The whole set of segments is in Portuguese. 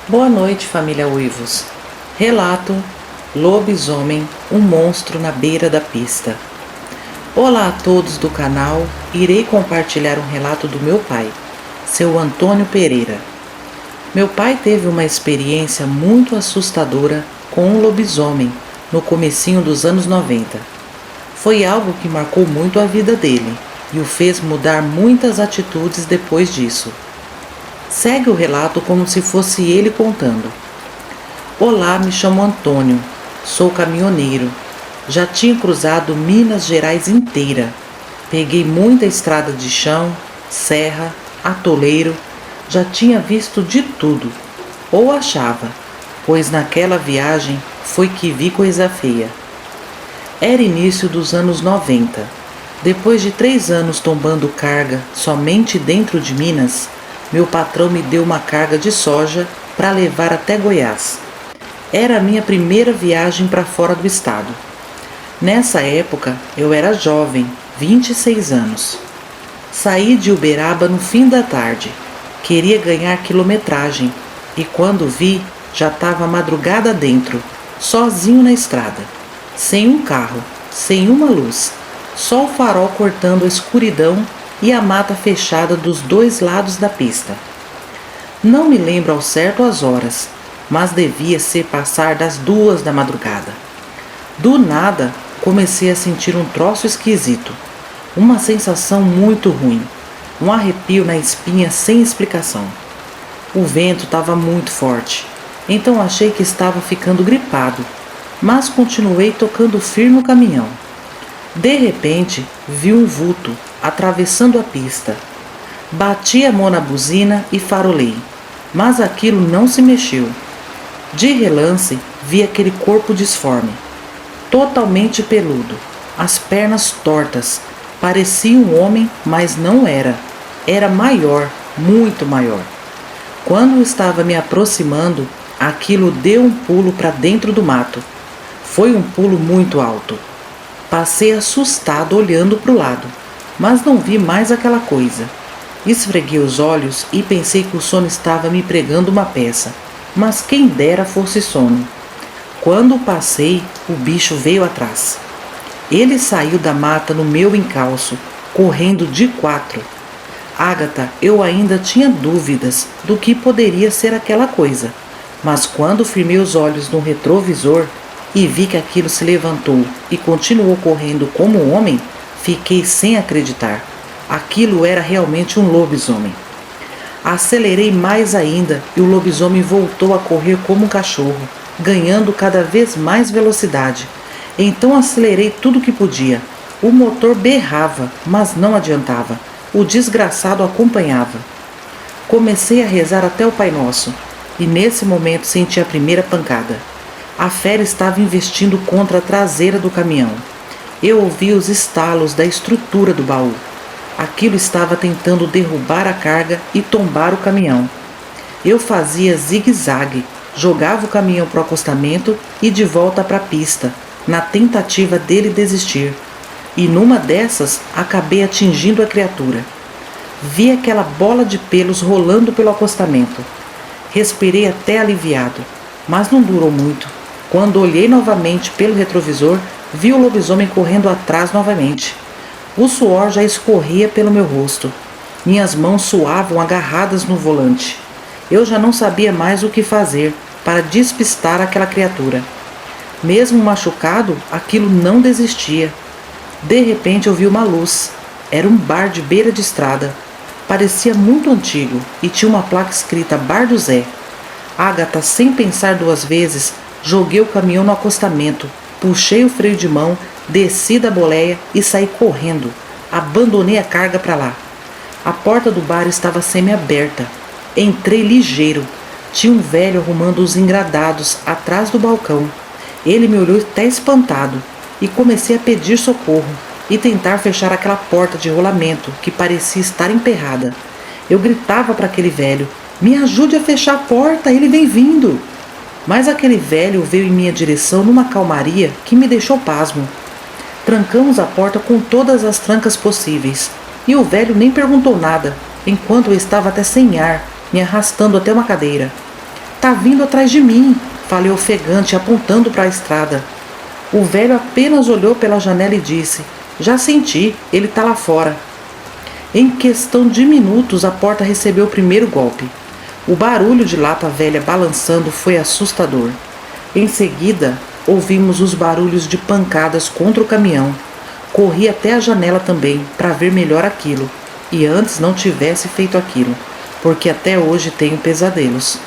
Boa noite, família Uivos. Relato: Lobisomem, um monstro na beira da pista. Olá a todos do canal. Irei compartilhar um relato do meu pai, seu Antônio Pereira. Meu pai teve uma experiência muito assustadora com um lobisomem no comecinho dos anos 90. Foi algo que marcou muito a vida dele e o fez mudar muitas atitudes depois disso. Segue o relato como se fosse ele contando. Olá, me chamo Antônio, sou caminhoneiro. Já tinha cruzado Minas Gerais inteira. Peguei muita estrada de chão, serra, atoleiro. Já tinha visto de tudo, ou achava, pois naquela viagem foi que vi coisa feia. Era início dos anos 90. Depois de 3 anos tombando carga somente dentro de Minas, meu patrão me deu uma carga de soja para levar até Goiás. Era a minha primeira viagem para fora do estado. Nessa época eu era jovem, 26 anos. Saí de Uberaba no fim da tarde. Queria ganhar quilometragem e quando vi, já estava madrugada dentro, sozinho na estrada. Sem um carro, sem uma luz, só o farol cortando a escuridão e a mata fechada dos 2 lados da pista. Não me lembro ao certo as horas, mas devia ser passar das 2 da madrugada. Do nada, comecei a sentir um troço esquisito, uma sensação muito ruim, um arrepio na espinha sem explicação. O vento estava muito forte, então achei que estava ficando gripado, mas continuei tocando firme o caminhão. De repente, vi um vulto atravessando a pista. Bati a mão na buzina e farolei, mas aquilo não se mexeu. De relance, vi aquele corpo disforme, totalmente peludo, as pernas tortas. Parecia um homem, mas não era. Era maior, muito maior. Quando estava me aproximando, aquilo deu um pulo para dentro do mato. Foi um pulo muito alto. Passei assustado olhando para o lado, mas não vi mais aquela coisa. Esfreguei os olhos e pensei que o sono estava me pregando uma peça, mas quem dera fosse sono. Quando passei, o bicho veio atrás. Ele saiu da mata no meu encalço, correndo de 4. Ágata, eu ainda tinha dúvidas do que poderia ser aquela coisa, mas quando firmei os olhos no retrovisor e vi que aquilo se levantou e continuou correndo como um homem, fiquei sem acreditar. Aquilo era realmente um lobisomem. Acelerei mais ainda e o lobisomem voltou a correr como um cachorro, ganhando cada vez mais velocidade. Então acelerei tudo que podia. O motor berrava, mas não adiantava. O desgraçado acompanhava. Comecei a rezar até o Pai Nosso, e nesse momento senti a primeira pancada. A fera estava investindo contra a traseira do caminhão. Eu ouvi os estalos da estrutura do baú. Aquilo estava tentando derrubar a carga e tombar o caminhão. Eu fazia zigue-zague, jogava o caminhão para o acostamento e de volta para a pista, na tentativa dele desistir. E numa dessas, acabei atingindo a criatura. Vi aquela bola de pelos rolando pelo acostamento. Respirei até aliviado, mas não durou muito. Quando olhei novamente pelo retrovisor, vi o lobisomem correndo atrás novamente. O suor já escorria pelo meu rosto. Minhas mãos suavam agarradas no volante. Eu já não sabia mais o que fazer para despistar aquela criatura. Mesmo machucado, aquilo não desistia. De repente eu vi uma luz. Era um bar de beira de estrada. Parecia muito antigo e tinha uma placa escrita Bar do Zé. Ágata, sem pensar 2 vezes, joguei o caminhão no acostamento, puxei o freio de mão, desci da boleia e saí correndo. Abandonei a carga para lá. A porta do bar estava semi-aberta. Entrei ligeiro. Tinha um velho arrumando os engradados atrás do balcão. Ele me olhou até espantado e comecei a pedir socorro e tentar fechar aquela porta de rolamento que parecia estar emperrada. Eu gritava para aquele velho: "Me ajude a fechar a porta, ele vem vindo!" Mas aquele velho veio em minha direção numa calmaria que me deixou pasmo. Trancamos a porta com todas as trancas possíveis e o velho nem perguntou nada, enquanto eu estava até sem ar, me arrastando até uma cadeira. Tá vindo atrás de mim, falei ofegante, apontando para a estrada. O velho apenas olhou pela janela e disse: já senti, ele tá lá fora. Em questão de minutos, a porta recebeu o primeiro golpe. O barulho de lata velha balançando foi assustador. Em seguida, ouvimos os barulhos de pancadas contra o caminhão. Corri até a janela também, para ver melhor aquilo. E antes não tivesse feito aquilo, porque até hoje tenho pesadelos.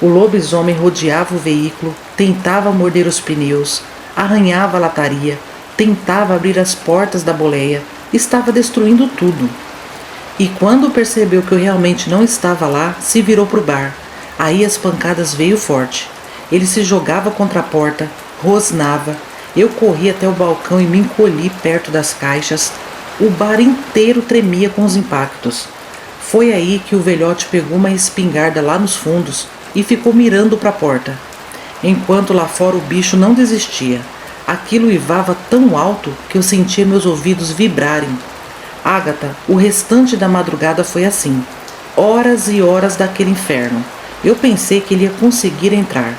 O lobisomem rodeava o veículo, tentava morder os pneus, arranhava a lataria, tentava abrir as portas da boleia, estava destruindo tudo. E quando percebeu que eu realmente não estava lá, se virou para o bar. Aí as pancadas veio forte. Ele se jogava contra a porta, rosnava. Eu corri até o balcão e me encolhi perto das caixas. O bar inteiro tremia com os impactos. Foi aí que o velhote pegou uma espingarda lá nos fundos e ficou mirando para a porta. Enquanto lá fora o bicho não desistia. Aquilo uivava tão alto que eu sentia meus ouvidos vibrarem. Ágata, o restante da madrugada foi assim. Horas e horas daquele inferno. Eu pensei que ele ia conseguir entrar.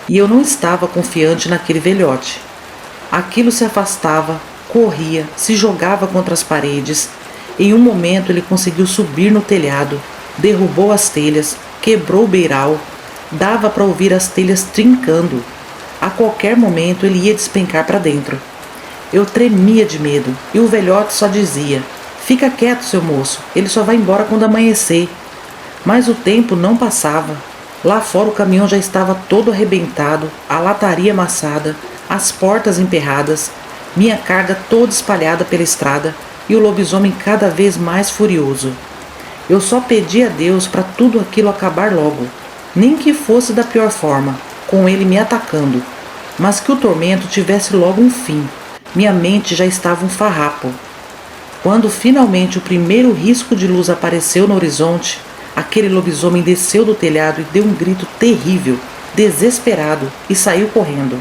E eu não estava confiante naquele velhote. Aquilo se afastava, corria, se jogava contra as paredes. Em um momento ele conseguiu subir no telhado, derrubou as telhas, quebrou o beiral. Dava para ouvir as telhas trincando. A qualquer momento ele ia despencar para dentro. Eu tremia de medo e o velhote só dizia: fica quieto, seu moço, ele só vai embora quando amanhecer. Mas o tempo não passava. Lá fora o caminhão já estava todo arrebentado, a lataria amassada, as portas emperradas, minha carga toda espalhada pela estrada e o lobisomem cada vez mais furioso. Eu só pedi a Deus para tudo aquilo acabar logo, nem que fosse da pior forma, com ele me atacando, mas que o tormento tivesse logo um fim. Minha mente já estava um farrapo. Quando finalmente o primeiro risco de luz apareceu no horizonte, aquele lobisomem desceu do telhado e deu um grito terrível, desesperado, e saiu correndo.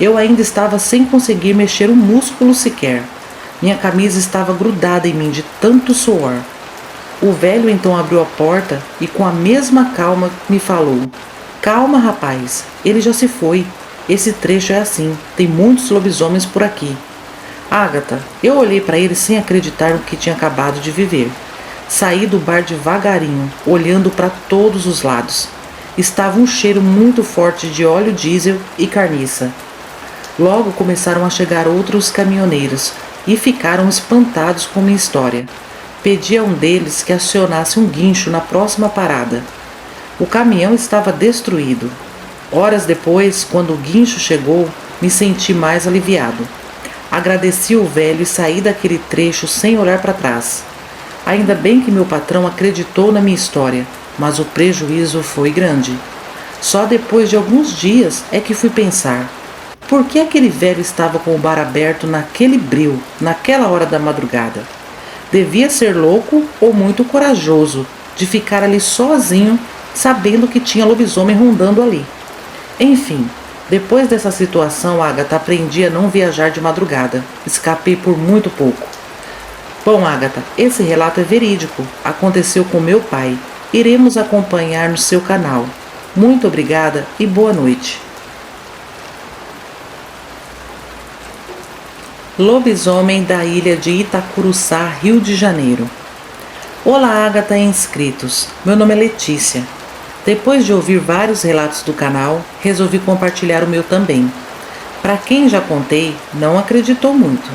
Eu ainda estava sem conseguir mexer um músculo sequer. Minha camisa estava grudada em mim de tanto suor. O velho então abriu a porta e com a mesma calma me falou: calma, rapaz, ele já se foi. Esse trecho é assim, tem muitos lobisomens por aqui. Ágata, eu olhei para ele sem acreditar no que tinha acabado de viver. Saí do bar devagarinho, olhando para todos os lados. Estava um cheiro muito forte de óleo diesel e carniça. Logo começaram a chegar outros caminhoneiros e ficaram espantados com minha história. Pedi a um deles que acionasse um guincho na próxima parada. O caminhão estava destruído. Horas depois, quando o guincho chegou, me senti mais aliviado. Agradeci o velho e saí daquele trecho sem olhar para trás. Ainda bem que meu patrão acreditou na minha história, mas o prejuízo foi grande. Só depois de alguns dias é que fui pensar: por que aquele velho estava com o bar aberto naquele breu, naquela hora da madrugada? Devia ser louco ou muito corajoso de ficar ali sozinho, sabendo que tinha lobisomem rondando ali. Enfim, depois dessa situação, Ágata, aprendi a não viajar de madrugada. Escapei por muito pouco. Bom, Ágata, esse relato é verídico. Aconteceu com meu pai. Iremos acompanhar no seu canal. Muito obrigada e boa noite. Lobisomem da ilha de Itacuruçá, Rio de Janeiro. Olá, Ágata e inscritos. Meu nome é Letícia. Depois de ouvir vários relatos do canal, resolvi compartilhar o meu também. Para quem já contei, não acreditou muito.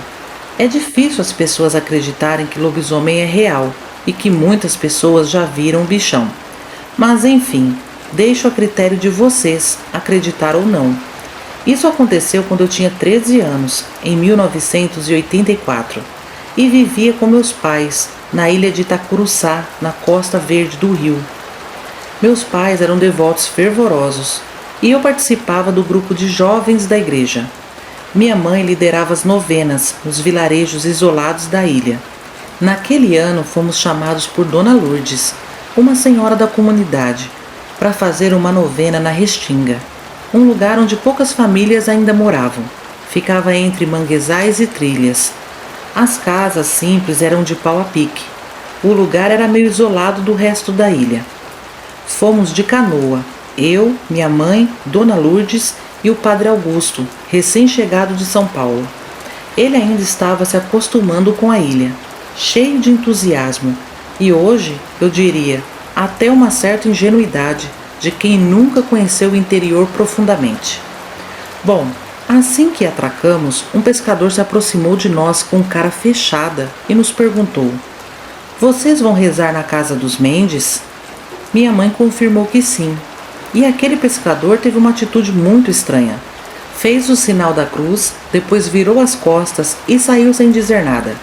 É difícil as pessoas acreditarem que lobisomem é real e que muitas pessoas já viram o bichão. Mas enfim, deixo a critério de vocês acreditar ou não. Isso aconteceu quando eu tinha 13 anos, em 1984, e vivia com meus pais na ilha de Itacuruçá, na costa verde do Rio. Meus pais eram devotos fervorosos e eu participava do grupo de jovens da igreja. Minha mãe liderava as novenas nos vilarejos isolados da ilha. Naquele ano fomos chamados por Dona Lourdes, uma senhora da comunidade, para fazer uma novena na Restinga, um lugar onde poucas famílias ainda moravam. Ficava entre manguezais e trilhas. As casas simples eram de pau a pique. O lugar era meio isolado do resto da ilha. Fomos de canoa. Eu, minha mãe, Dona Lourdes e o Padre Augusto, recém-chegado de São Paulo. Ele ainda estava se acostumando com a ilha, cheio de entusiasmo, e hoje, eu diria, até uma certa ingenuidade de quem nunca conheceu o interior profundamente. Bom, assim que atracamos, um pescador se aproximou de nós com cara fechada e nos perguntou: "Vocês vão rezar na casa dos Mendes?" Minha mãe confirmou que sim. E aquele pescador teve uma atitude muito estranha. Fez o sinal da cruz, depois virou as costas e saiu sem dizer nada.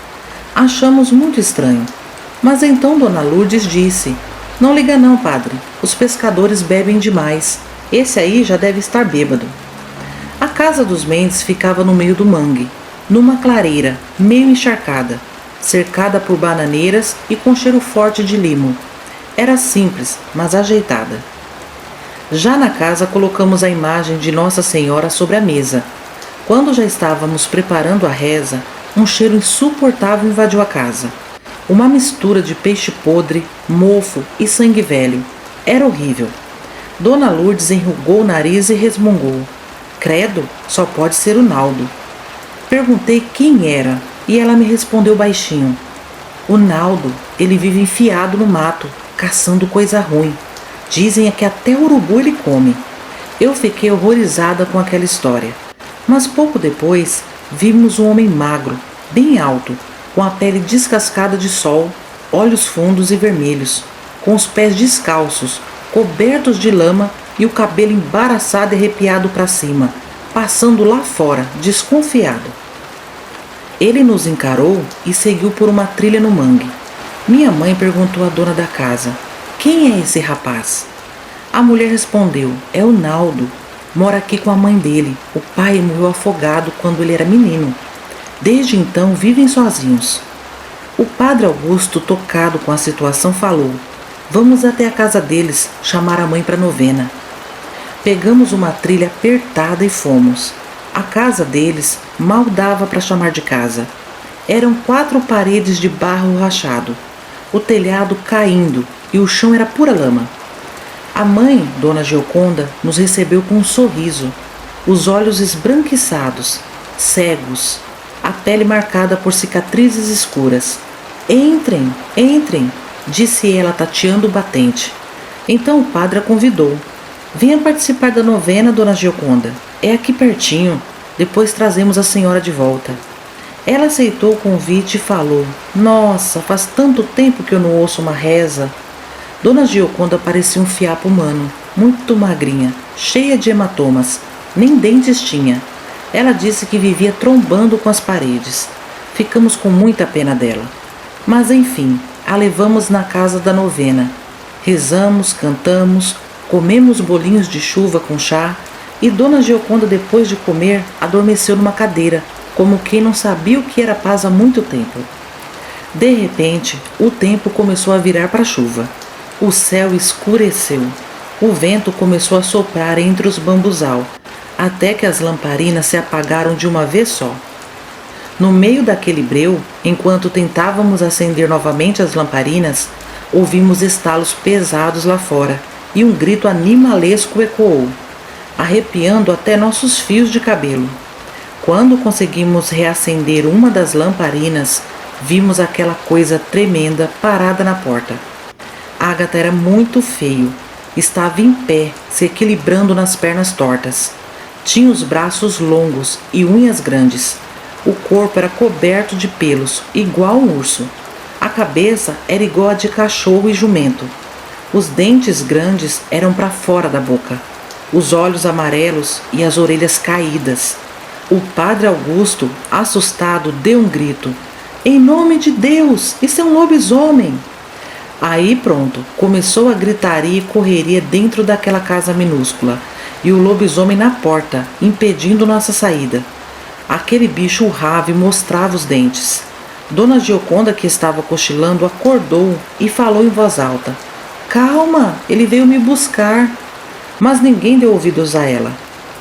Achamos muito estranho. Mas então Dona Lourdes disse: "Não liga não, padre. Os pescadores bebem demais. Esse aí já deve estar bêbado." A casa dos Mendes ficava no meio do mangue, numa clareira, meio encharcada, cercada por bananeiras e com cheiro forte de limo. Era simples, mas ajeitada. Já na casa colocamos a imagem de Nossa Senhora sobre a mesa. Quando já estávamos preparando a reza, um cheiro insuportável invadiu a casa. Uma mistura de peixe podre, mofo e sangue velho. Era horrível. Dona Lourdes enrugou o nariz e resmungou: "Credo, só pode ser o Naldo." Perguntei quem era e ela me respondeu baixinho: "O Naldo, ele vive enfiado no mato, caçando coisa ruim. Dizem que até urubu ele come." Eu fiquei horrorizada com aquela história. Mas pouco depois, vimos um homem magro, bem alto, com a pele descascada de sol, olhos fundos e vermelhos, com os pés descalços, cobertos de lama e o cabelo embaraçado e arrepiado para cima, passando lá fora, desconfiado. Ele nos encarou e seguiu por uma trilha no mangue. Minha mãe perguntou à dona da casa: "Quem é esse rapaz?" A mulher respondeu: "É o Naldo. Mora aqui com a mãe dele. O pai morreu afogado quando ele era menino. Desde então vivem sozinhos." O padre Augusto, tocado com a situação, falou: "Vamos até a casa deles, chamar a mãe para a novena." Pegamos uma trilha apertada e fomos. A casa deles mal dava para chamar de casa. Eram 4 paredes de barro rachado, o telhado caindo e o chão era pura lama. A mãe, Dona Gioconda, nos recebeu com um sorriso, os olhos esbranquiçados, cegos, a pele marcada por cicatrizes escuras. "Entrem, entrem", disse ela tateando o batente. Então o padre a convidou: "Venha participar da novena, Dona Gioconda. É aqui pertinho. Depois trazemos a senhora de volta." Ela aceitou o convite e falou: "Nossa, faz tanto tempo que eu não ouço uma reza." Dona Gioconda parecia um fiapo humano, muito magrinha, cheia de hematomas, nem dentes tinha. Ela disse que vivia trombando com as paredes. Ficamos com muita pena dela. Mas enfim, a levamos na casa da novena. Rezamos, cantamos, comemos bolinhos de chuva com chá e Dona Gioconda, depois de comer, adormeceu numa cadeira, como quem não sabia o que era paz há muito tempo. De repente, o tempo começou a virar para chuva. O céu escureceu. O vento começou a soprar entre os bambuzal, até que as lamparinas se apagaram de uma vez só. No meio daquele breu, enquanto tentávamos acender novamente as lamparinas, ouvimos estalos pesados lá fora e um grito animalesco ecoou, arrepiando até nossos fios de cabelo. Quando conseguimos reacender uma das lamparinas, vimos aquela coisa tremenda parada na porta. Ágata era muito feio. Estava em pé, se equilibrando nas pernas tortas. Tinha os braços longos e unhas grandes. O corpo era coberto de pelos, igual um urso. A cabeça era igual a de cachorro e jumento. Os dentes grandes eram para fora da boca, os olhos amarelos e as orelhas caídas. O padre Augusto, assustado, deu um grito: "Em nome de Deus, isso é um lobisomem!" Aí pronto, começou a gritaria e correria dentro daquela casa minúscula, e o lobisomem na porta, impedindo nossa saída. Aquele bicho urrava e mostrava os dentes. Dona Gioconda, que estava cochilando, acordou e falou em voz alta: "Calma, ele veio me buscar." Mas ninguém deu ouvidos a ela.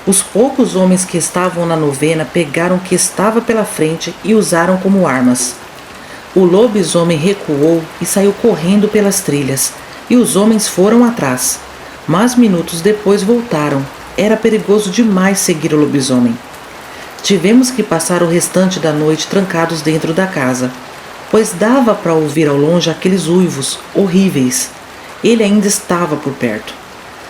Os poucos homens que estavam na novena pegaram o que estava pela frente e usaram como armas. O lobisomem recuou e saiu correndo pelas trilhas, e os homens foram atrás. mas minutos depois voltaram. Era perigoso demais seguir o lobisomem. Tivemos que passar o restante da noite trancados dentro da casa, pois dava para ouvir ao longe aqueles uivos horríveis. Ele ainda estava por perto.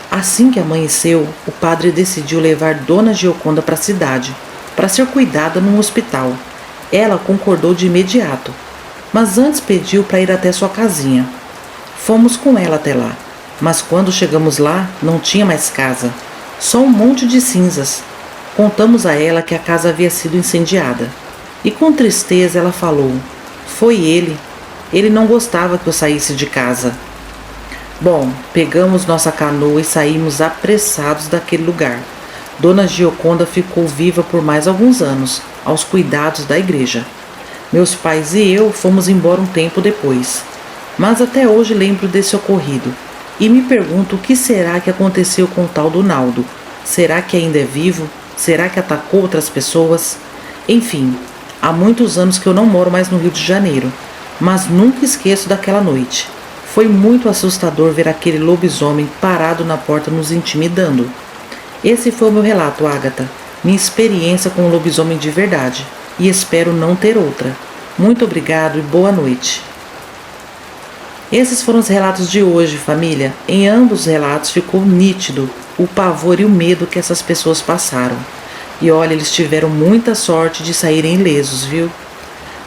Assim que amanheceu, o padre decidiu levar Dona Gioconda para a cidade, para ser cuidada num hospital. Ela concordou de imediato, mas antes pediu para ir até sua casinha. Fomos com ela até lá, mas quando chegamos lá, não tinha mais casa, só um monte de cinzas. Contamos a ela que a casa havia sido incendiada, e com tristeza ela falou: foi ele não gostava que eu saísse de casa. Bom, pegamos nossa canoa e saímos apressados daquele lugar. Dona Gioconda ficou viva por mais alguns anos, aos cuidados da igreja. Meus pais e eu fomos embora um tempo depois, mas até hoje lembro desse ocorrido e me pergunto o que será que aconteceu com o tal do Naldo. Será que ainda é vivo? Será que atacou outras pessoas? Enfim, há muitos anos que eu não moro mais no Rio de Janeiro, mas nunca esqueço daquela noite. Foi muito assustador ver aquele lobisomem parado na porta nos intimidando. Esse foi o meu relato, Ágata, minha experiência com o lobisomem de verdade, e espero não ter outra. Muito obrigado e boa noite. Esses foram os relatos de hoje, família. Em ambos os relatos ficou nítido o pavor e o medo que essas pessoas passaram. E olha, eles tiveram muita sorte de saírem ilesos, viu?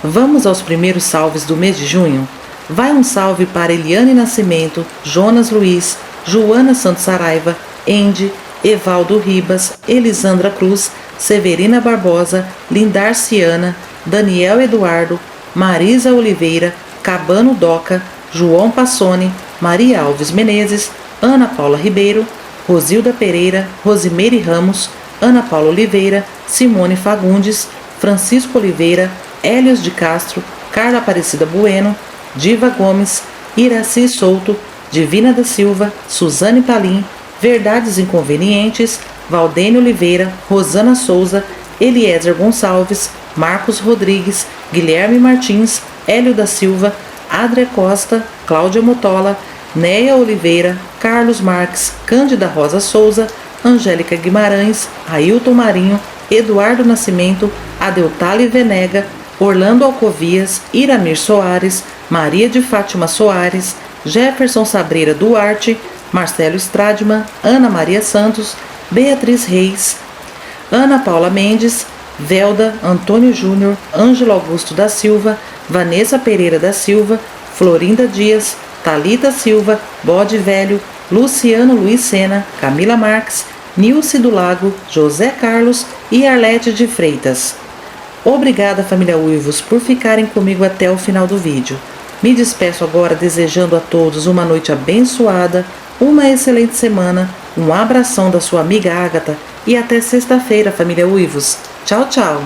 Vamos aos primeiros salves do mês de junho? Vai um salve para Eliane Nascimento, Jonas Luiz, Joana Santos Saraiva, Endi, Evaldo Ribas, Elisandra Cruz, Severina Barbosa, Lindar Ciana, Daniel Eduardo, Marisa Oliveira, Cabano Doca, João Passoni, Maria Alves Menezes, Ana Paula Ribeiro, Rosilda Pereira, Rosimeire Ramos, Ana Paula Oliveira, Simone Fagundes, Francisco Oliveira, Hélios de Castro, Carla Aparecida Bueno, Diva Gomes, Iraci Souto, Divina da Silva, Suzane Palim, Verdades Inconvenientes, Valdênio Oliveira, Rosana Souza, Eliezer Gonçalves, Marcos Rodrigues, Guilherme Martins, Hélio da Silva, Adria Costa, Cláudia Motola, Neia Oliveira, Carlos Marques, Cândida Rosa Souza, Angélica Guimarães, Ailton Marinho, Eduardo Nascimento, Adeltale Venega, Orlando Alcovias, Iramir Soares, Maria de Fátima Soares, Jefferson Sabreira Duarte, Marcelo Stradman, Ana Maria Santos, Beatriz Reis, Ana Paula Mendes, Velda, Antônio Júnior, Ângelo Augusto da Silva, Vanessa Pereira da Silva, Florinda Dias, Thalita Silva, Bode Velho, Luciano Luiz Sena, Camila Marques, Nilce do Lago, José Carlos e Arlete de Freitas. Obrigada, família Uivos, por ficarem comigo até o final do vídeo. Me despeço agora desejando a todos uma noite abençoada, uma excelente semana, um abração da sua amiga Ágata e até sexta-feira, família Uivos. Tchau, tchau!